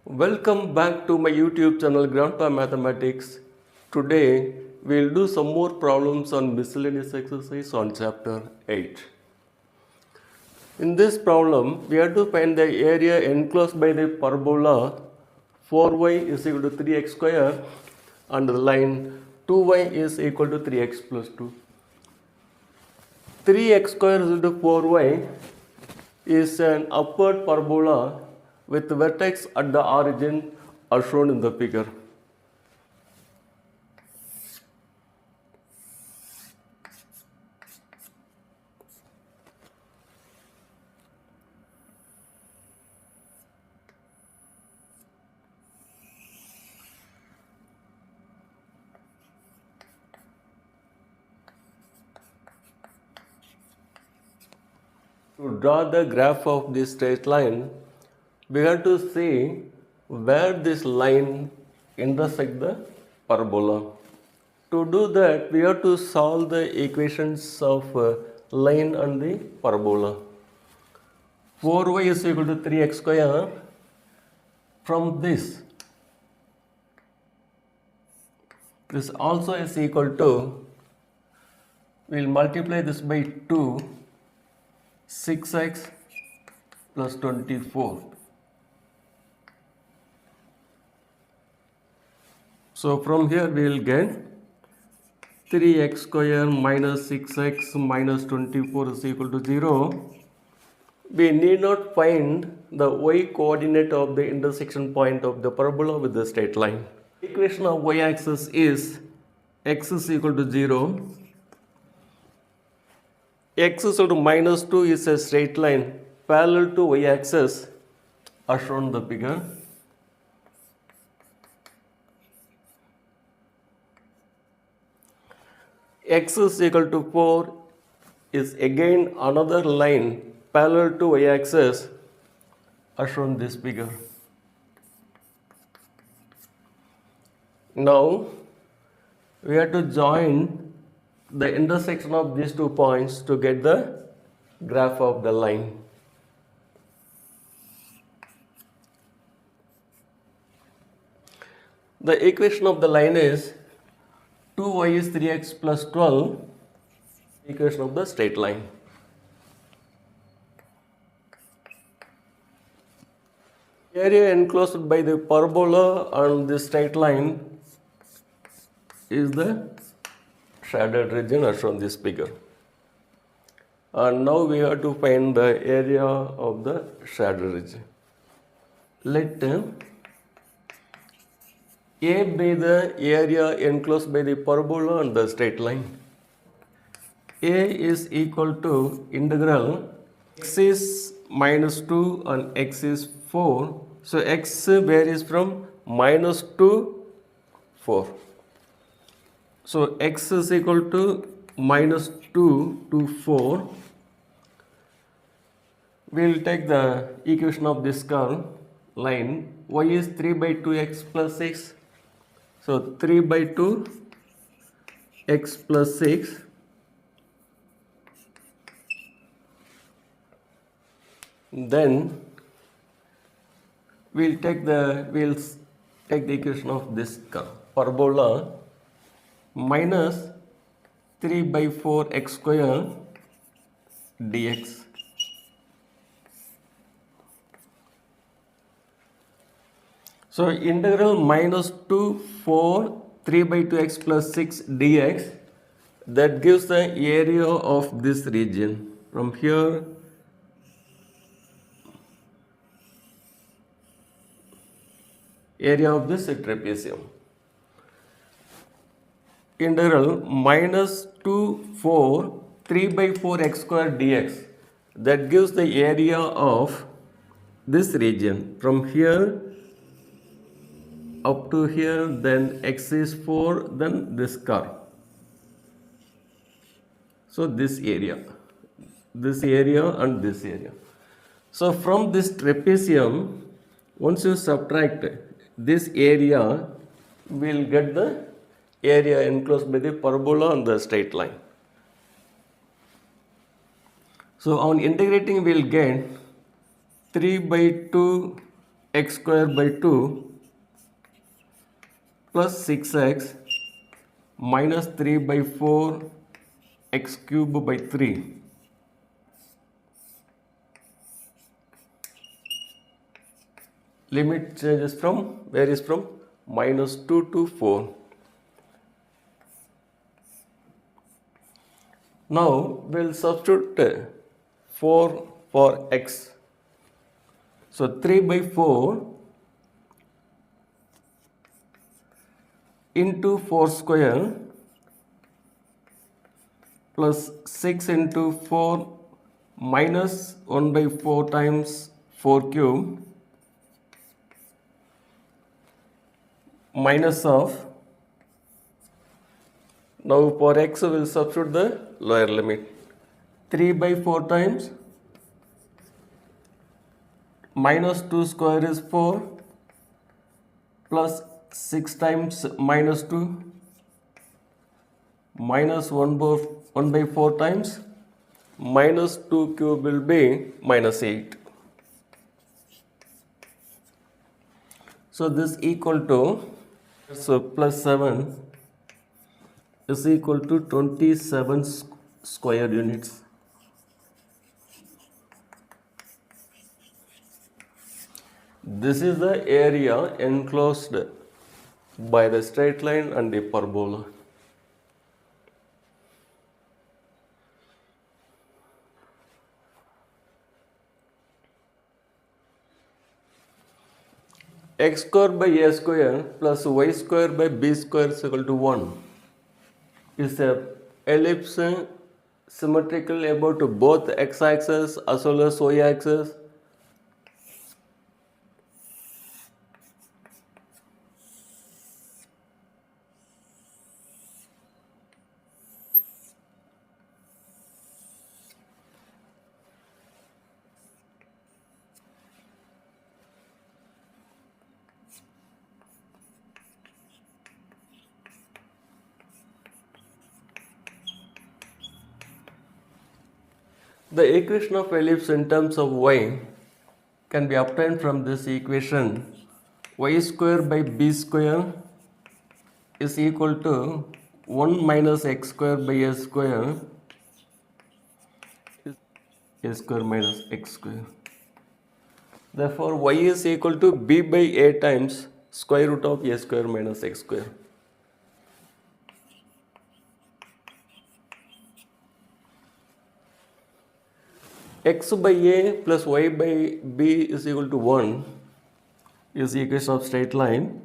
Welcome back to my YouTube channel Grandpa Mathematics. Today we'll do some more problems on miscellaneous exercise on chapter 8. In this problem, we have to find the area enclosed by the parabola 4y is equal to 3x square and the line 2y is equal to 3x plus 2. 3x square is equal to 4y is an upward parabola with vertex at the origin as shown in the figure. To draw the graph of this straight line, we have to see where this line intersects the parabola. To do that, we have to solve the equations of line and the parabola. 4y is equal to 3x square. From this also is equal to, we'll multiply this by 2, 6x plus 24. So from here we will get 3x square minus 6x minus 24 is equal to 0. We need not find the y coordinate of the intersection point of the parabola with the straight line. Equation of y-axis is x is equal to 0. X is equal to minus 2 is a straight line parallel to y-axis as shown in the figure. X is equal to 4 is again another line parallel to y-axis as shown in this figure. Now we have to join the intersection of these 2 points to get the graph of the line. The equation of the line is 2y is 3x plus 12, equation of the straight line. Area enclosed by the parabola and the straight line is the shaded region as shown in this figure. And now we have to find the area of the shaded region. Let A be the area enclosed by the parabola and the straight line. A is equal to integral x is minus 2 and x is 4. So x varies from minus 2 4. So x is equal to minus 2 to 4. We will take the equation of this curve line. Y is 3 by 2x plus 6. So 3 by 2 x plus 6. Then we'll take the equation of this curve parabola minus 3 by 4 x square dx. So integral minus 2 4 3 by 2x plus 6 dx, that gives the area of this region from here area of this trapezium. Integral minus 2 4 3 by 4 x square dx, that gives the area of this region from here up to here, then x is 4, then this curve. So this area and this area. So from this trapezium, once you subtract this area, we'll get the area enclosed by the parabola and the straight line. So on integrating, we'll get 3 by 2 x square by 2 plus 6x minus 3 by 4 x cube by 3. Limit changes from varies from minus 2 to 4. Now we'll substitute 4 for x. So 3 by 4 into 4 square plus 6 into 4 minus 1 by 4 times 4 cube minus of, now for x we will substitute the lower limit, 3 by 4 times minus 2 square is 4 plus 6 times minus 2 minus 1 by 4 times minus 2 cube will be minus 8. So this equal to, so plus 7 is equal to 27 square units. This is the area enclosed by the straight line and the parabola. X square by a square plus y square by b square is equal to 1 is a ellipse symmetrical about both x-axis as well as y-axis. The equation of ellipse in terms of y can be obtained from this equation. Y square by b square is equal to 1 minus x square by a square minus x square. Therefore, y is equal to b by a times square root of a square minus x square. X by a plus y by b is equal to 1 is the equation of straight line.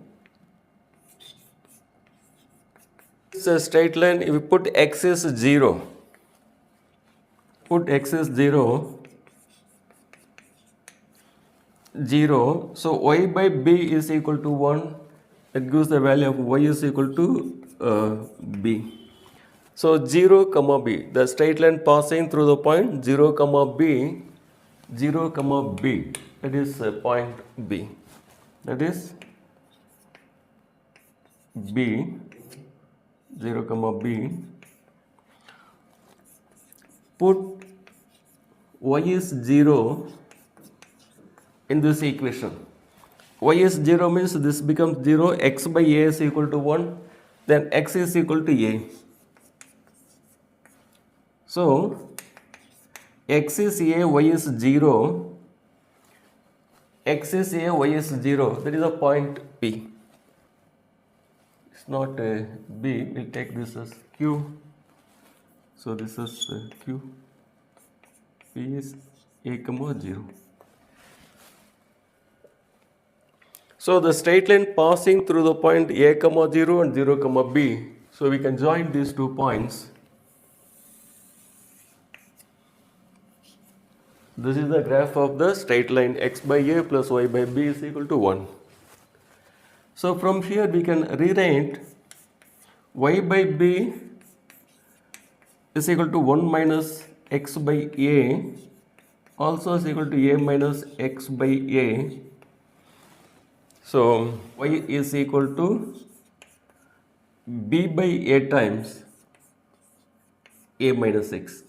It's a straight line. If we put x is 0, put x is 0, 0, so y by b is equal to 1. It gives the value of y is equal to b. So 0 comma b, the straight line passing through the point 0 comma b, 0 comma b, that is point b, that is b, 0 comma b. Put y is 0 in this equation. Y is 0 means this becomes 0, x by a is equal to 1, then x is equal to a. So x is a, y is 0, x is a, y is 0, that is a point P. It's not B, we'll take this as Q. So this is Q, P is a comma 0. So the straight line passing through the point a comma 0 and 0 comma b. So we can join these 2 points. This is the graph of the straight line x by a plus y by b is equal to 1. So from here we can rewrite y by b is equal to 1 minus x by a also is equal to a minus x by a. So y is equal to b by a times a minus x.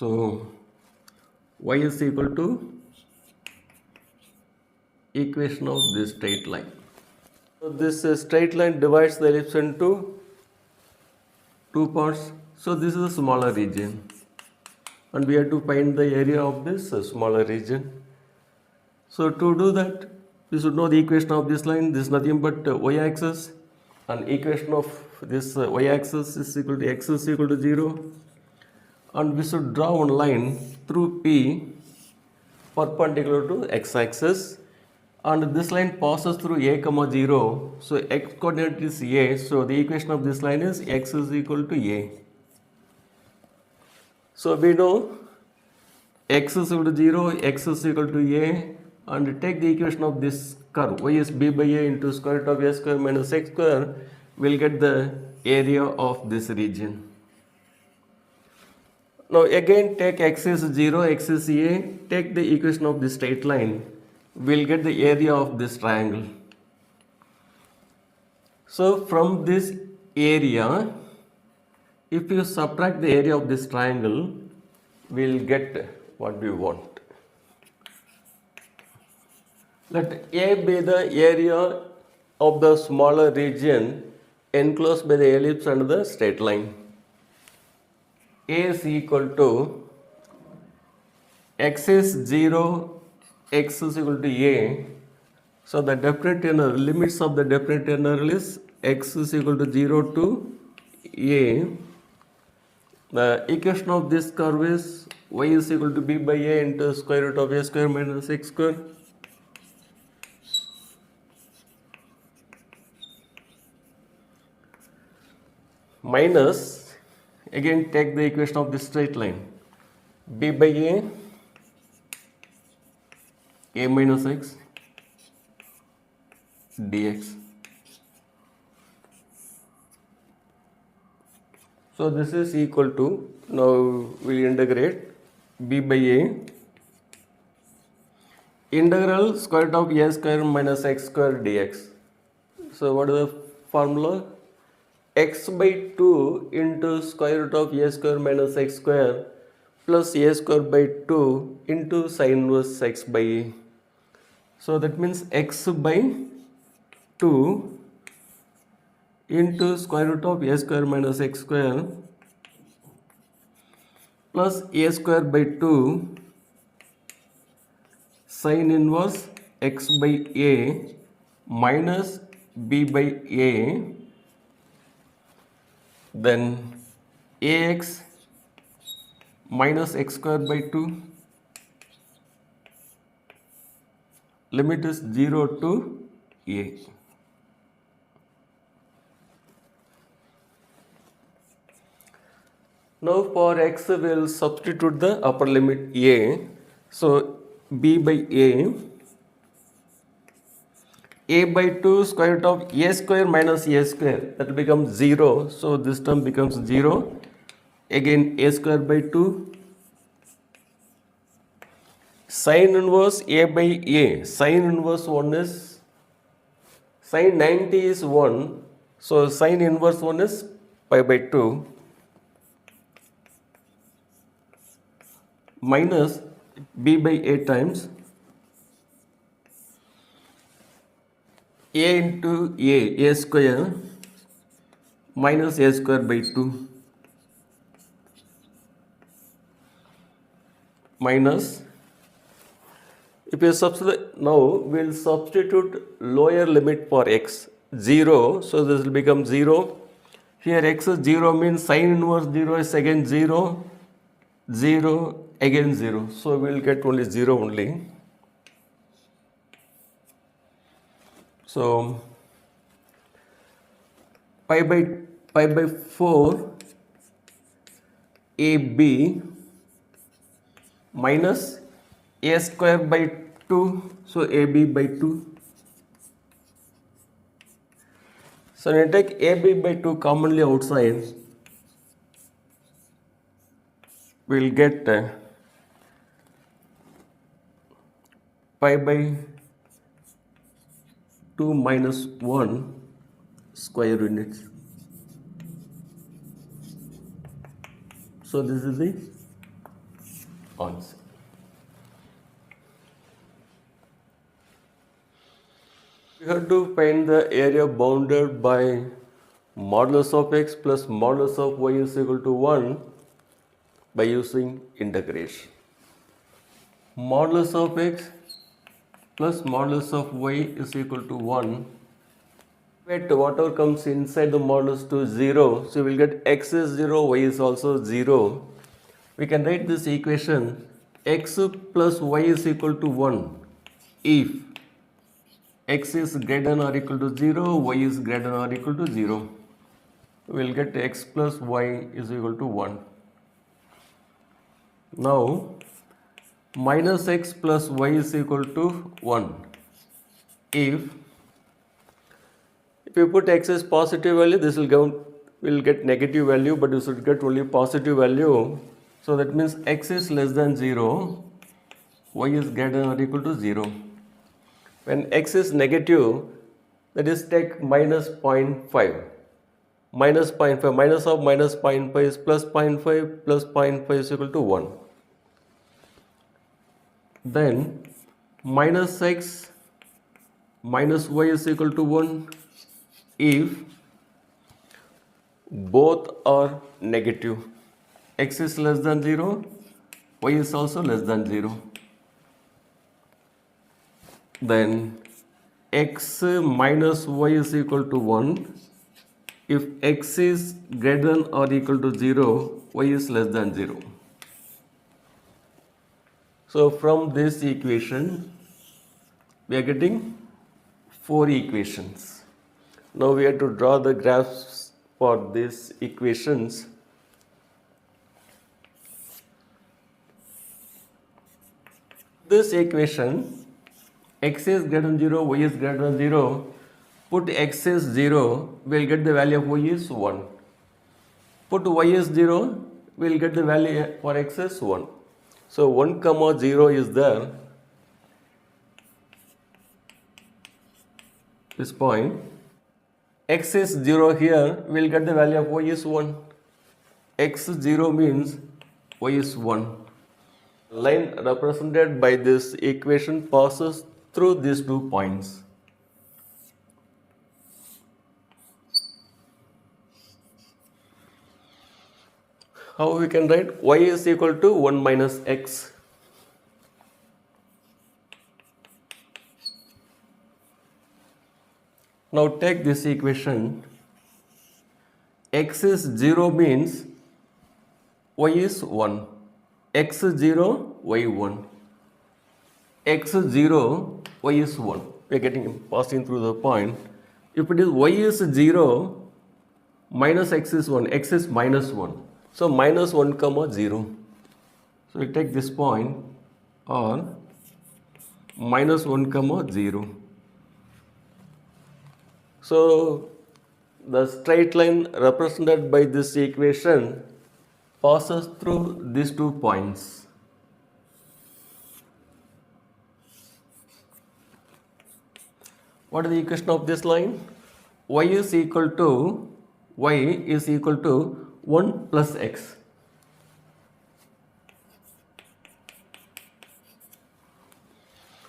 So y is equal to equation of this straight line. So this straight line divides the ellipse into two parts. So this is a smaller region, and we have to find the area of this smaller region. So to do that, we should know the equation of this line. This is nothing but y-axis, and equation of this y-axis is equal to x is equal to 0, and we should draw one line through P perpendicular to x-axis, and this line passes through a comma 0. So x coordinate is a, so the equation of this line is x is equal to a. So we know x is equal to 0, x is equal to a, and take the equation of this curve, y is b by a into square root of a square minus x square, will get the area of this region. Now again take x is 0, x is a, take the equation of this straight line, we'll get the area of this triangle. So from this area, if you subtract the area of this triangle, we'll get what we want. Let A be the area of the smaller region enclosed by the ellipse and the straight line. A is equal to x is 0, x is equal to a. So the definite integral, limits of the definite integral is x is equal to 0 to a. The equation of this curve is y is equal to b by a into square root of a square minus x square. Minus, again take the equation of this straight line, b by a minus x dx. So this is equal to, now we integrate b by a integral square root of a square minus x square dx. So what is the formula? X by 2 into square root of a square minus x square plus a square by 2 into sine inverse x by a. So that means x by 2 into square root of a square minus x square plus a square by 2 sine inverse x by a minus b by a, then ax minus x square by 2, limit is 0 to a. Now for x we will substitute the upper limit a. So b by a by 2 square root of a square minus a square, that becomes 0. So this term becomes 0. Again a square by 2 sine inverse a by a. Sine inverse 1 is, sine 90 is 1. So sine inverse 1 is pi by 2 minus b by a times a into a square minus a square by 2 minus, if you substitute, now we will substitute lower limit for x 0, so this will become 0. Here x is 0 means sine inverse 0 is again 0, 0, again 0, so we will get only 0 only. So pi by 4 ab minus a square by 2, so ab by 2. So when you take ab by 2 commonly outside, we will get pi by 2 minus 1 square units. So this is the answer. We have to find the area bounded by modulus of x plus modulus of y is equal to 1 by using integration. Modulus of x plus modulus of y is equal to 1. Wait, whatever comes inside the modulus to 0, so we will get x is 0, y is also 0. We can write this equation x plus y is equal to 1 if x is greater than or equal to 0, y is greater than or equal to 0. We will get x plus y is equal to 1. Now, minus x plus y is equal to 1 if you put x as positive value, this will get negative value, but you should get only positive value. So that means x is less than 0, y is greater than or equal to 0. When x is negative, that is take minus 0.5. Minus 0.5, minus of minus 0.5 is plus 0.5, plus 0.5 is equal to 1. Then minus x minus y is equal to 1 if both are negative. X is less than 0, y is also less than 0. Then x minus y is equal to 1 if x is greater than or equal to 0, y is less than 0. So from this equation, we are getting 4 equations. Now we have to draw the graphs for these equations. This equation, x is greater than 0, y is greater than 0, put x is 0, we will get the value of y is 1. Put y is 0, we will get the value for x is 1. So 1 comma 0 is there, this point. X is 0 here, we will get the value of y is 1. X 0 means y is 1. Line represented by this equation passes through these 2 points. How we can write? Y is equal to 1 minus x. Now take this equation. X is 0 means y is 1. X 0, y 1. X 0, y is 1. We are getting passing through the point. If it is y is 0, minus x is 1. X is minus 1. So minus 1 comma 0. So we take this point or minus 1 comma 0. So the straight line represented by this equation passes through these 2 points. What is the equation of this line? Y is equal to 1 plus x.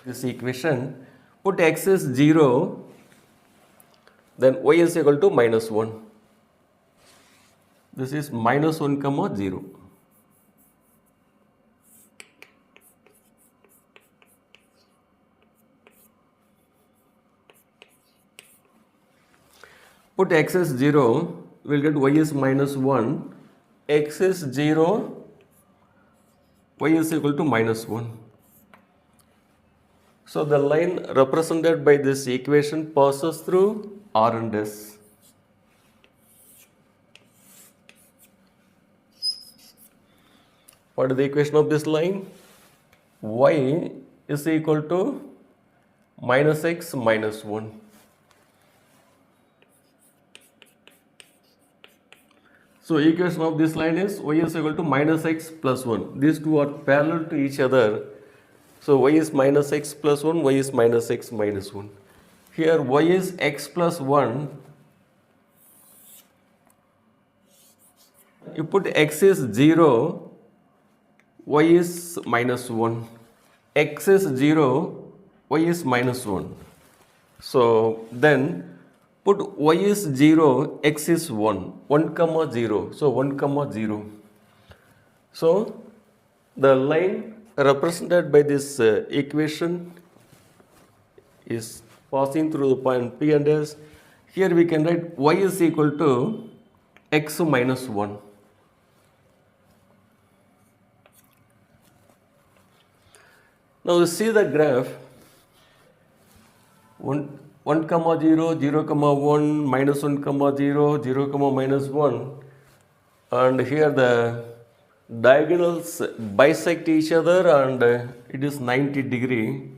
This equation, put x is 0, then y is equal to minus 1. This is minus 1 comma 0. Put x is 0, we will get y is minus 1. X is 0, y is equal to minus 1. So the line represented by this equation passes through R and S. What is the equation of this line? Y is equal to minus x minus 1. So equation of this line is y is equal to minus x plus 1. These two are parallel to each other. So y is minus x plus 1, y is minus x minus 1. Here y is x plus 1. You put x is 0, y is minus 1. X is 0, y is minus 1. So then put y is 0, x is 1, 1 comma 0. So 1 comma 0. So the line represented by this equation is passing through the point P and S. Here we can write y is equal to x minus 1. Now you see the graph 1 comma 0, 0 comma 1, minus 1 comma 0, 0 comma minus 1, and here the diagonals bisect each other and it is 90-degree.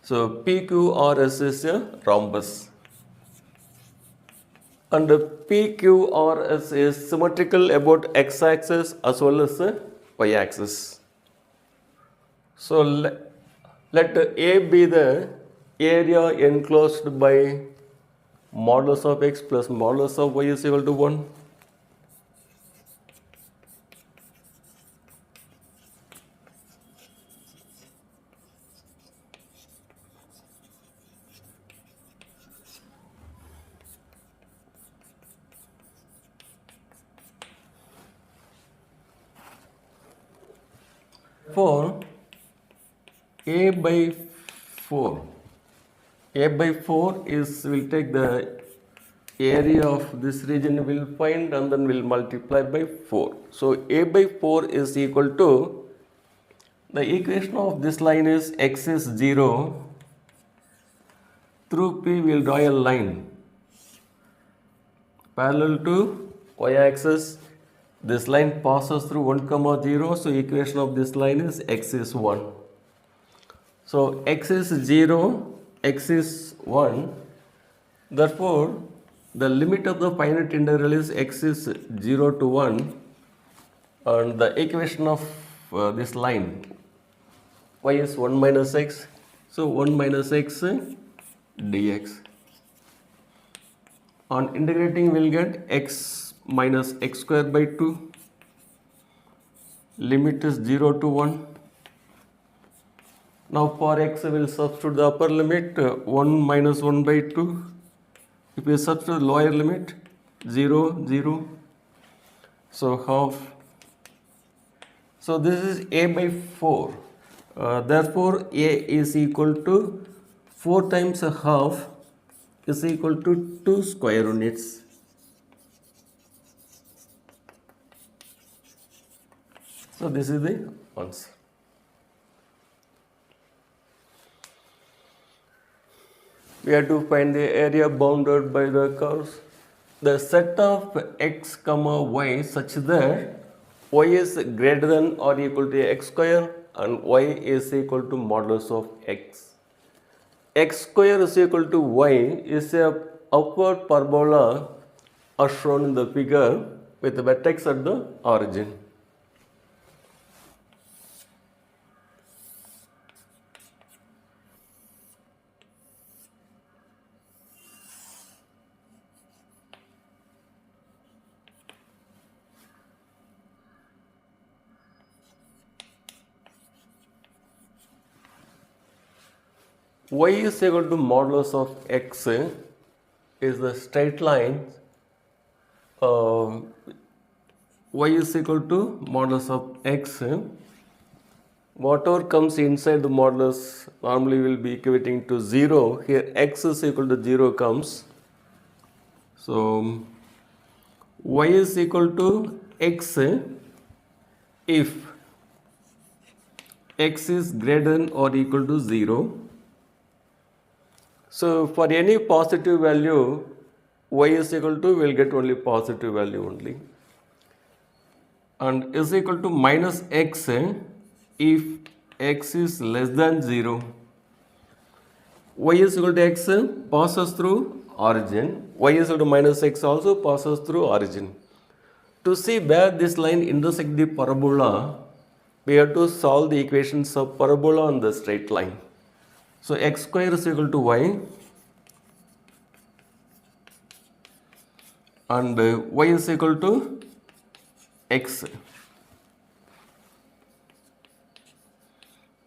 So PQRS is a rhombus. And PQRS is symmetrical about x-axis as well as y-axis. So let A be the area enclosed by modulus of x plus modulus of y is equal to 1. For A by 4. A by 4 is, we'll take the area of this region we'll find and then we'll multiply by 4. So A by 4 is equal to, the equation of this line is x is 0. Through P we'll draw a line parallel to y-axis. This line passes through 1 comma 0. So equation of this line is x is 1. So x is 0, x is 1. Therefore, the limit of the finite integral is x is 0 to 1. And the equation of this line, y is 1 minus x. So 1 minus x dx. On integrating, we'll get x minus x square by 2. Limit is 0 to 1. Now for x, we will substitute the upper limit 1 minus 1 by 2. If we substitute the lower limit 0, 0. So half. So this is A by 4. Therefore A is equal to 4 times a half is equal to 2 square units. So this is the answer. We have to find the area bounded by the curves. The set of x comma y such that y is greater than or equal to x square and y is equal to modulus of x. X square is equal to y is a upward parabola as shown in the figure with the vertex at the origin. Y is equal to modulus of x is the straight line. Y is equal to modulus of x. Whatever comes inside the modulus normally will be equating to 0. Here x is equal to 0 comes. So y is equal to x if x is greater than or equal to 0. So for any positive value, y is equal to, we'll get only positive value only. And is equal to minus x if x is less than 0. Y is equal to x passes through origin. Y is equal to minus x also passes through origin. To see where this line intersects the parabola, we have to solve the equations of parabola on the straight line. So x square is equal to y and y is equal to x.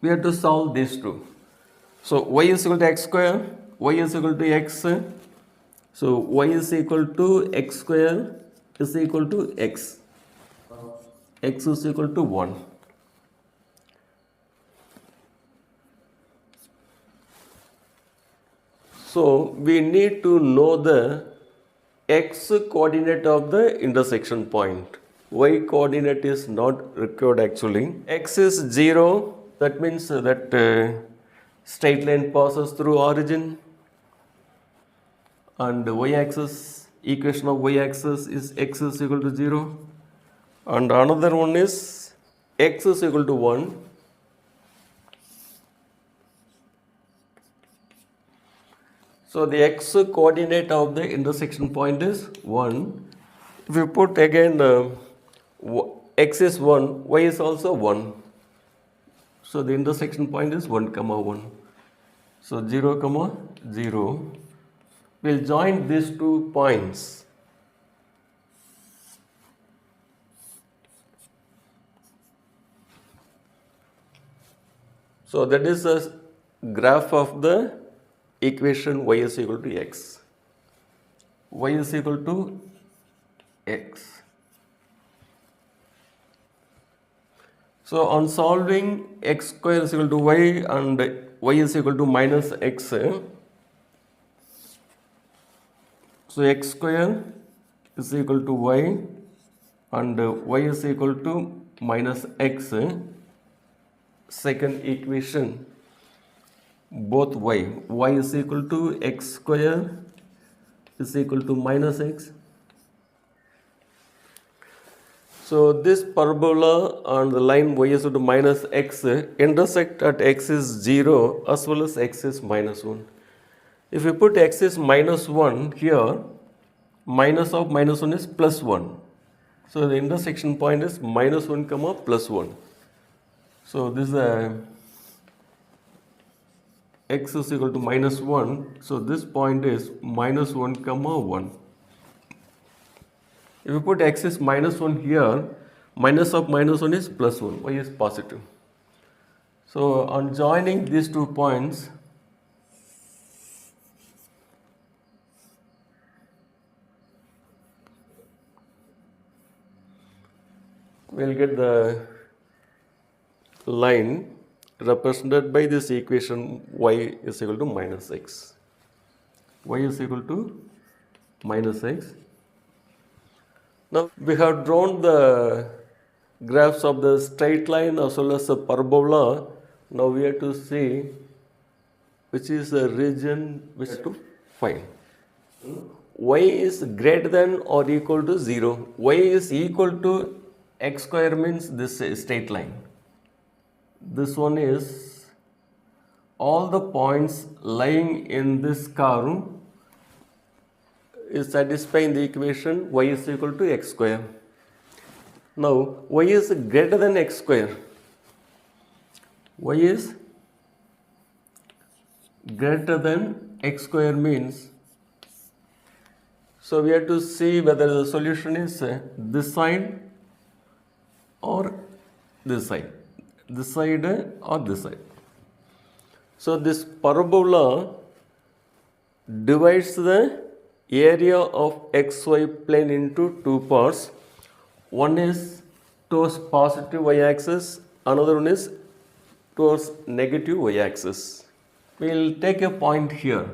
we have to solve these two. So y is equal to x square, y is equal to x. So y is equal to x square is equal to x. X is equal to 1. So we need to know the x coordinate of the intersection point. Y coordinate is not required actually. X is 0, that means that straight line passes through origin, and y-axis, equation of y-axis is x is equal to 0, and another one is x is equal to 1. So the x coordinate of the intersection point is 1. If you put again x is 1, y is also 1. So the intersection point is 1 comma 1. So 0 comma 0. We'll join these 2 points. So that is a graph of the equation y is equal to x. Y is equal to x. So on solving x square is equal to y and y is equal to minus x. So x square is equal to y and y is equal to minus x. Second equation, both y is equal to x square is equal to minus x. So this parabola and the line y is equal to minus x intersect at x is 0 as well as x is minus 1. If you put x is minus 1 here, minus of minus 1 is plus 1. So the intersection point is minus 1 comma plus 1. So this is x is equal to minus 1. So this point is minus 1 comma 1. If you put x is minus 1 here, minus of minus 1 is plus 1, y is positive. So on joining these 2 points, we'll get the line represented by this equation y is equal to minus x. Y is equal to minus x. Now we have drawn the graphs of the straight line as well as the parabola. Now we have to see which is the region which to find. Y is greater than or equal to 0. Y is equal to x square means this straight line. This one is all the points lying in this curve is satisfying the equation y is equal to x square. Now y is greater than x square. Y is greater than x square means, so we have to see whether the solution is this side or this side, this side or this side. So this parabola divides the area of xy plane into 2 parts. One is towards positive y-axis, another one is towards negative y-axis. We will take a point here.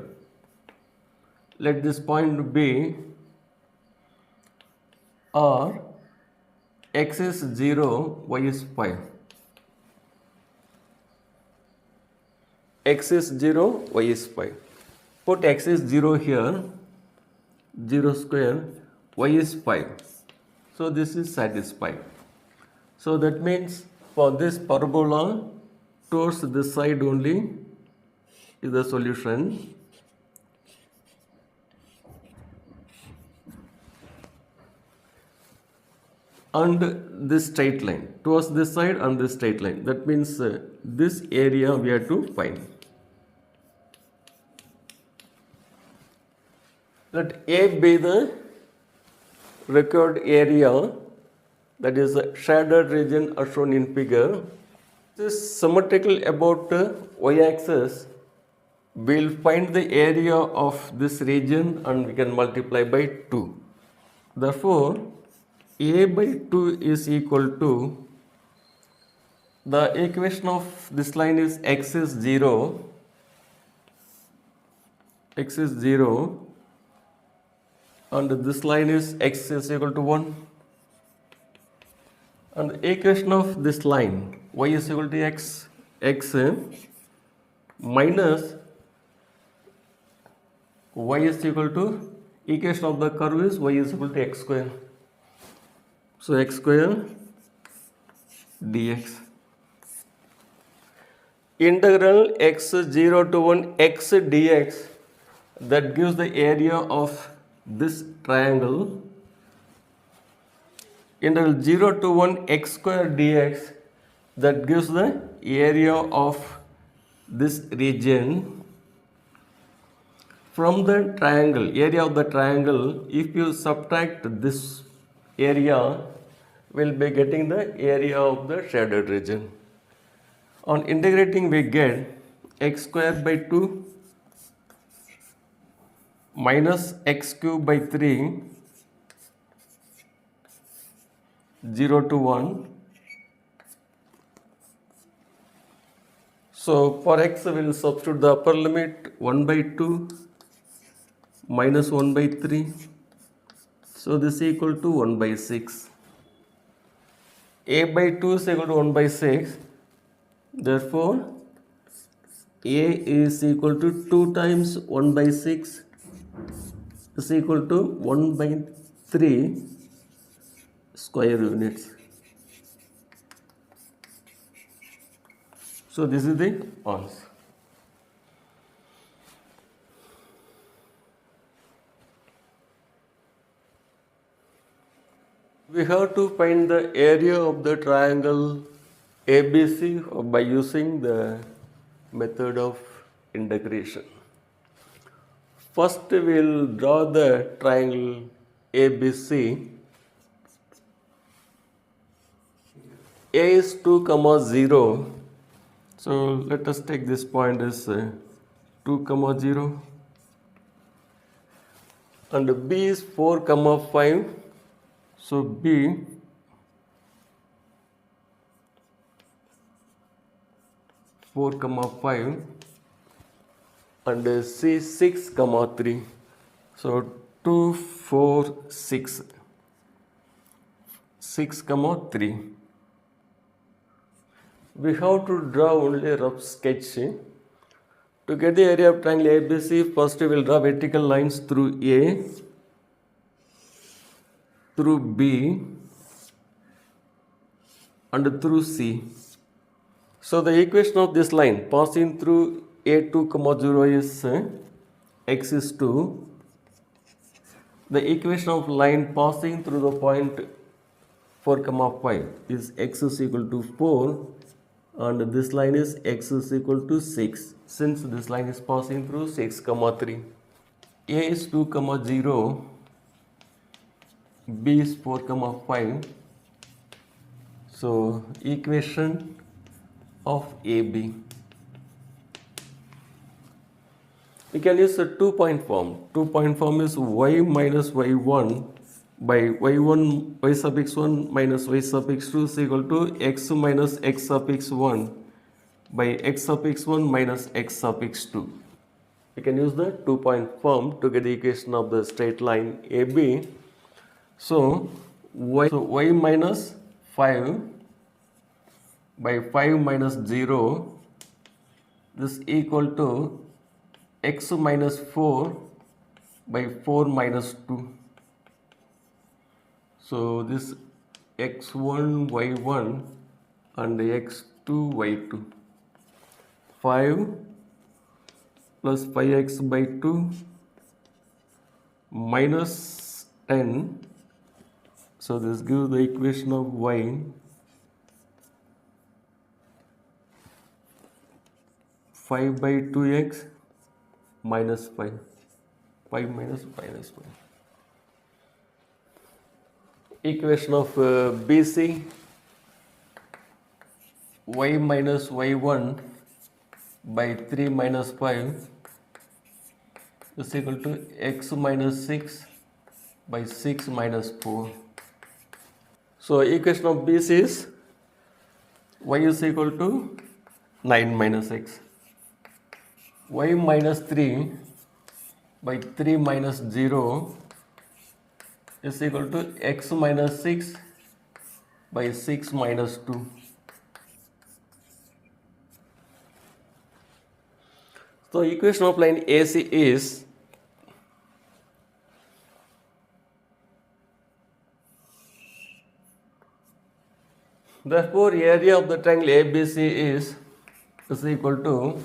Let this point be R, x is 0, y is 5. X is 0, y is 5. Put x is 0 here, 0 square, y is 5. So this is satisfied. So that means for this parabola, towards this side only is the solution. And this straight line, towards this side and this straight line. That means this area we have to find. Let A be the required area, that is a shaded region as shown in figure. This is symmetrical about y-axis. We'll find the area of this region and we can multiply by 2. Therefore, a by 2 is equal to, the equation of this line is x is 0, and this line is x is equal to 1. And the equation of this line y is equal to x minus y is equal to, equation of the curve is y is equal to x square. So x square dx. Integral x0 to 1 x dx, that gives the area of this triangle. Integral 0 to 1 x square dx, that gives the area of this region. From the triangle, area of the triangle, if you subtract this area, we'll be getting the area of the shaded region. On integrating, we get x square by 2 minus x cube by 3, 0 to 1. So for x, we will substitute the upper limit 1 by 2 minus 1 by 3. So this is equal to 1 by 6. A by 2 is equal to 1 by 6. Therefore, A is equal to 2 times 1 by 6 is equal to 1 by 3 square units. So this is the answer. We have to find the area of the triangle ABC by using the method of integration. First, we will draw the triangle ABC. A is 2, 0. So let us take this point as 2, 0. And B is 4, 5. So B (4, 5) and C 6, 3. So 2, 4, 6, 3. We have to draw only a rough sketch. To get the area of triangle ABC, first we will draw vertical lines through A, through B, and through C. So the equation of this line passing through A2, 0 is x is 2. The equation of line passing through the point 4, 5 is x is equal to 4, and this line is x is equal to 6, since this line is passing through 6, 3. A is 2, 0. B is 4, 5. So equation of AB. We can use a 2-point form. 2-point form is y minus y1 by y suffix 1 minus y suffix 2 is equal to x minus x suffix 1 by x suffix 1 minus x suffix 2. We can use the 2-point form to get the equation of the straight line AB. So y minus 5 by 5 minus 0, this is equal to x minus 4 by 4 minus 2. So this x1 y1 and x2 y2. 5 plus 5x by 2 minus 10. So this gives the equation of y 5 by 2x minus 5. 5 minus 5. Equation of BC y minus y1 by 3 minus 5 is equal to x minus 6 by 6 minus 4. So equation of BC is y is equal to 9 minus x. Y minus 3 by 3 minus 0 is equal to x minus 6 by 6 minus 2. So equation of line AC is therefore area of the triangle ABC is equal to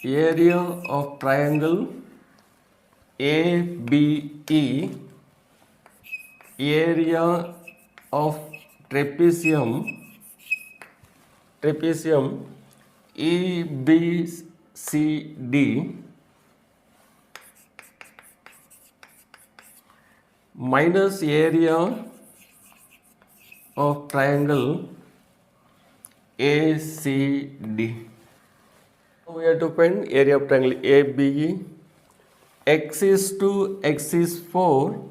area of triangle ABE, area of trapezium EBCD minus area of triangle ACD. We have to find area of triangle ABE. X is 2, X is 4.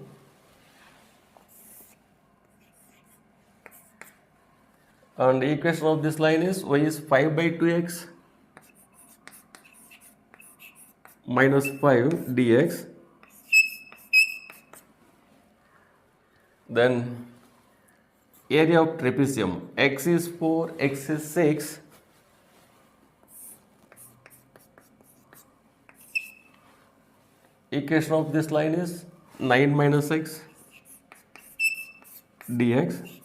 And the equation of this line is y is 5 by 2x minus 5 dx. Then area of trapezium, x is 4, x is 6. Equation of this line is 9 minus x dx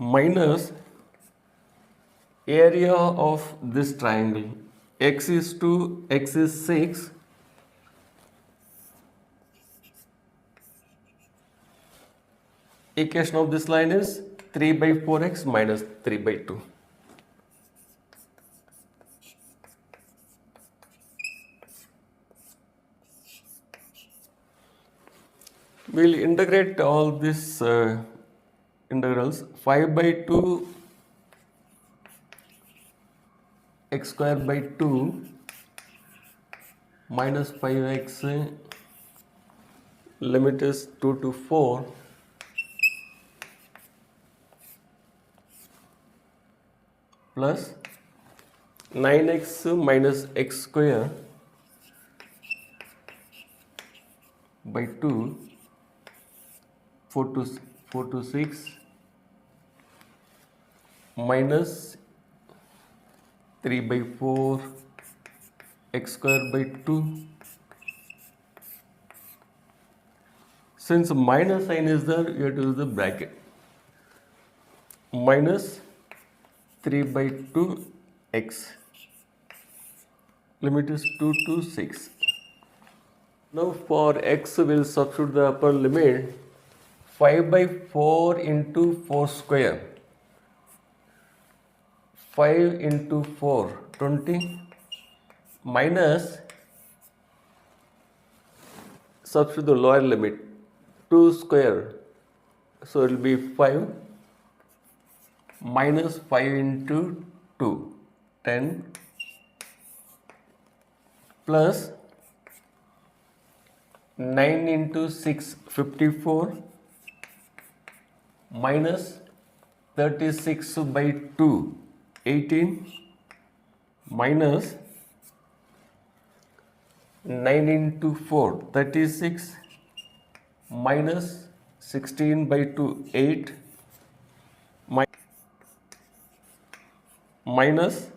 minus area of this triangle, x is 2, x is 6. Equation of this line is 3 by 4x minus 3 by 2. We'll integrate all these integrals. 5 by 2 x square by 2 minus 5x, limit is 2 to 4, plus 9x minus x square by 2, 4 to 6, minus 3 by 4 x square by 2. Since minus sign is there, you have to use the bracket. Minus 3 by 2 x. Limit is 2 to 6. Now for x we will substitute the upper limit. 5 by 4 into 4 square. 5 into 4, 20, minus, substitute the lower limit, 2 square, so it will be 5, minus 5 into 2, 10, plus 9 into 6, 54, minus 36 by 2, 18, minus 9 into 4, 36, minus 16 by 2, 8, minus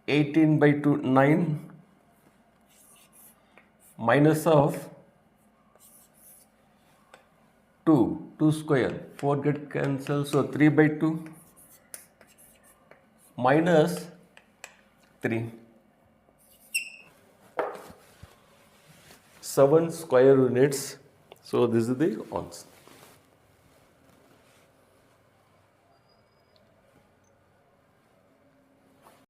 18 by 2, 9, minus of 2 square, 4 get cancelled, so 3 by 2, minus 3, 7 square units. So this is the answer.